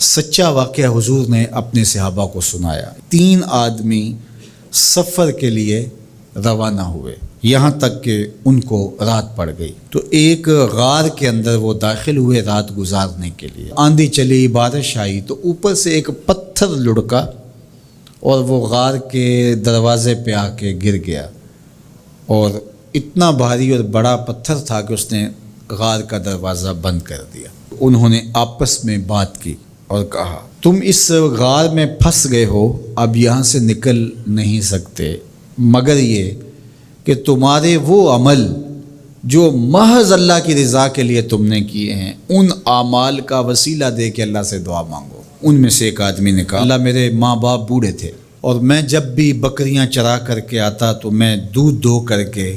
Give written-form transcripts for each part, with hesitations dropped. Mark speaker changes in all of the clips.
Speaker 1: سچا واقعہ حضور نے اپنے صحابہ کو سنایا۔ 3 آدمی سفر کے لیے روانہ ہوئے، یہاں تک کہ ان کو رات پڑ گئی، تو ایک غار کے اندر وہ داخل ہوئے رات گزارنے کے لیے۔ آندھی چلی، بارش آئی، تو اوپر سے ایک پتھر لڑکا اور وہ غار کے دروازے پہ آ کے گر گیا، اور اتنا بھاری اور بڑا پتھر تھا کہ اس نے غار کا دروازہ بند کر دیا۔ انہوں نے آپس میں بات کی اور کہا، تم اس غار میں پھنس گئے ہو، اب یہاں سے نکل نہیں سکتے مگر یہ کہ تمہارے وہ عمل جو محض اللہ کی رضا کے لیے تم نے کیے ہیں، ان اعمال کا وسیلہ دے کے اللہ سے دعا مانگو۔ ان میں سے ایک آدمی نے کہا، اللہ میرے ماں باپ بوڑھے تھے، اور میں جب بھی بکریاں چرا کر کے آتا تو میں دودھ دو کر کے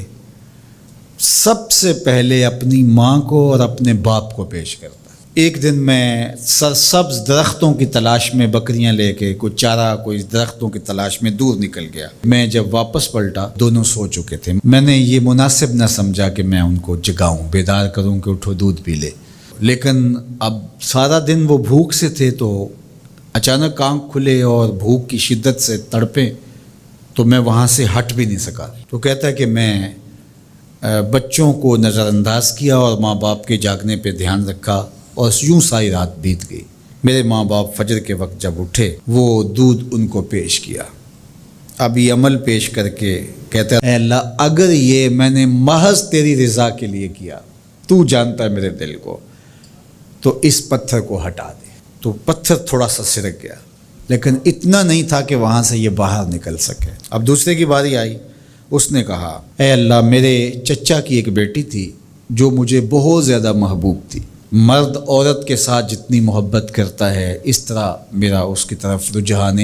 Speaker 1: سب سے پہلے اپنی ماں کو اور اپنے باپ کو پیش کرتا۔ ایک دن میں سرسبز درختوں کی تلاش میں بکریاں لے کے کوئی چارہ، کوئی درختوں کی تلاش میں دور نکل گیا۔ میں جب واپس پلٹا، دونوں سو چکے تھے۔ میں نے یہ مناسب نہ سمجھا کہ میں ان کو جگاؤں، بیدار کروں کہ اٹھو دودھ پی لے، لیکن اب سارا دن وہ بھوک سے تھے، تو اچانک آنکھ کھلے اور بھوک کی شدت سے تڑپے، تو میں وہاں سے ہٹ بھی نہیں سکا۔ تو کہتا ہے کہ میں بچوں کو نظر انداز کیا اور ماں باپ کے جاگنے پہ دھیان رکھا، اور یوں ساری رات بیت گئی۔ میرے ماں باپ فجر کے وقت جب اٹھے، وہ دودھ ان کو پیش کیا۔ اب یہ عمل پیش کر کے کہتا ہے، اے اللہ اگر یہ میں نے محض تیری رضا کے لیے کیا، تو جانتا ہے میرے دل کو، تو اس پتھر کو ہٹا دے۔ تو پتھر تھوڑا سا سرک گیا، لیکن اتنا نہیں تھا کہ وہاں سے یہ باہر نکل سکے۔ اب دوسرے کی باری آئی، اس نے کہا، اے اللہ میرے چچا کی ایک بیٹی تھی جو مجھے بہت زیادہ محبوب تھی، مرد عورت کے ساتھ جتنی محبت کرتا ہے اس طرح میرا اس کی طرف رجحان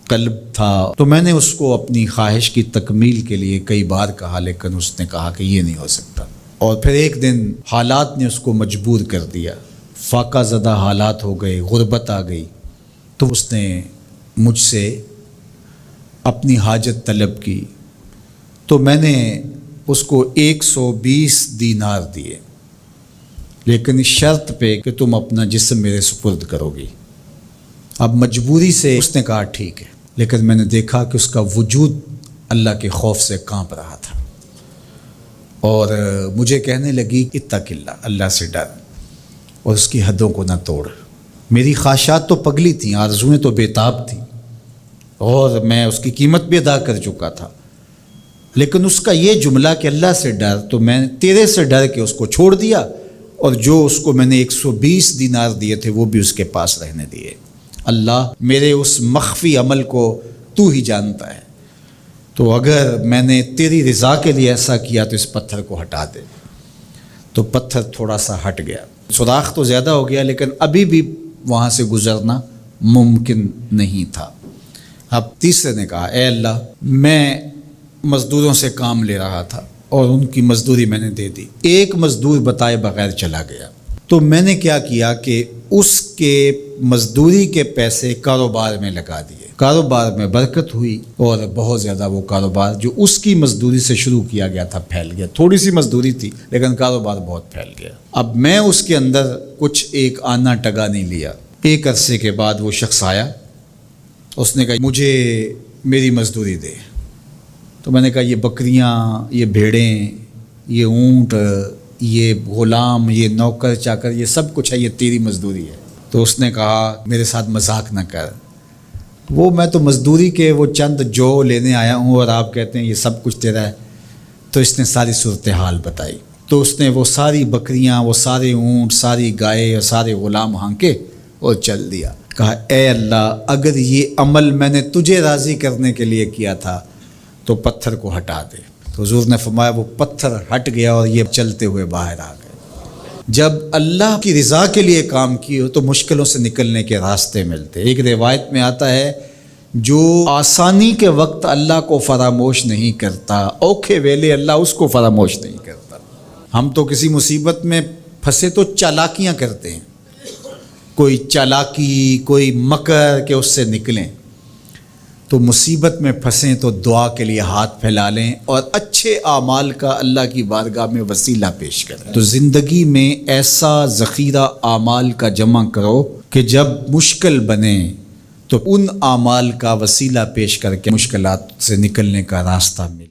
Speaker 1: قلب تھا، تو میں نے اس کو اپنی خواہش کی تکمیل کے لیے کئی بار کہا، لیکن اس نے کہا کہ یہ نہیں ہو سکتا۔ اور پھر ایک دن حالات نے اس کو مجبور کر دیا، فاقہ زدہ حالات ہو گئے، غربت آ گئی، تو اس نے مجھ سے اپنی حاجت طلب کی، تو میں نے اس کو 120 دینار دیے، لیکن اس شرط پہ کہ تم اپنا جسم میرے سپرد کرو گی۔ اب مجبوری سے اس نے کہا ٹھیک ہے، لیکن میں نے دیکھا کہ اس کا وجود اللہ کے خوف سے کانپ رہا تھا، اور مجھے کہنے لگی اتق اللہ، اللہ سے ڈر، اور اس کی حدوں کو نہ توڑ۔ میری خواہشات تو پگلی تھیں، آرزوئیں تو بےتاب تھیں، اور میں اس کی قیمت بھی ادا کر چکا تھا، لیکن اس کا یہ جملہ کہ اللہ سے ڈر، تو میں تیرے سے ڈر کے اس کو چھوڑ دیا، اور جو اس کو میں نے 120 دینار دیے تھے وہ بھی اس کے پاس رہنے دیے۔ اللہ میرے اس مخفی عمل کو تو ہی جانتا ہے، تو اگر میں نے تیری رضا کے لیے ایسا کیا تو اس پتھر کو ہٹا دے۔ تو پتھر تھوڑا سا ہٹ گیا، سوراخ تو زیادہ ہو گیا، لیکن ابھی بھی وہاں سے گزرنا ممکن نہیں تھا۔ اب تیسرے نے کہا، اے اللہ میں مزدوروں سے کام لے رہا تھا اور ان کی مزدوری میں نے دے دی، ایک مزدور بتائے بغیر چلا گیا، تو میں نے کیا کیا کہ اس کے مزدوری کے پیسے کاروبار میں لگا دیے، کاروبار میں برکت ہوئی، اور بہت زیادہ وہ کاروبار جو اس کی مزدوری سے شروع کیا گیا تھا پھیل گیا۔ تھوڑی سی مزدوری تھی لیکن کاروبار بہت پھیل گیا۔ اب میں اس کے اندر کچھ ایک آنا ٹگا نہیں لیا۔ ایک عرصے کے بعد وہ شخص آیا، اس نے کہا مجھے میری مزدوری دے۔ تو میں نے کہا یہ بکریاں، یہ بھیڑیں، یہ اونٹ، یہ غلام، یہ نوکر چاکر، یہ سب کچھ ہے، یہ تیری مزدوری ہے۔ تو اس نے کہا میرے ساتھ مذاق نہ کر، وہ میں تو مزدوری کے وہ چند جو لینے آیا ہوں، اور آپ کہتے ہیں یہ سب کچھ تیرا ہے۔ تو اس نے ساری صورتحال بتائی، تو اس نے وہ ساری بکریاں، وہ سارے اونٹ، ساری گائے اور سارے غلام ہانکے اور چل دیا۔ کہا اے اللہ اگر یہ عمل میں نے تجھے راضی کرنے کے لیے کیا تھا تو پتھر کو ہٹا دے۔ تو حضور نے فرمایا وہ پتھر ہٹ گیا اور یہ چلتے ہوئے باہر آ گئے۔ جب اللہ کی رضا کے لیے کام کیے تو مشکلوں سے نکلنے کے راستے ملتے۔ ایک روایت میں آتا ہے جو آسانی کے وقت اللہ کو فراموش نہیں کرتا، اوکھے ویلے اللہ اس کو فراموش نہیں کرتا۔ ہم تو کسی مصیبت میں پھنسے تو چالاکیاں کرتے ہیں، کوئی چالاکی، کوئی مکر کہ اس سے نکلیں۔ تو مصیبت میں پھنسیں تو دعا کے لیے ہاتھ پھیلا لیں اور اچھے اعمال کا اللہ کی بارگاہ میں وسیلہ پیش کریں۔ تو زندگی میں ایسا ذخیرہ اعمال کا جمع کرو کہ جب مشکل بنے تو ان اعمال کا وسیلہ پیش کر کے مشکلات سے نکلنے کا راستہ ملے۔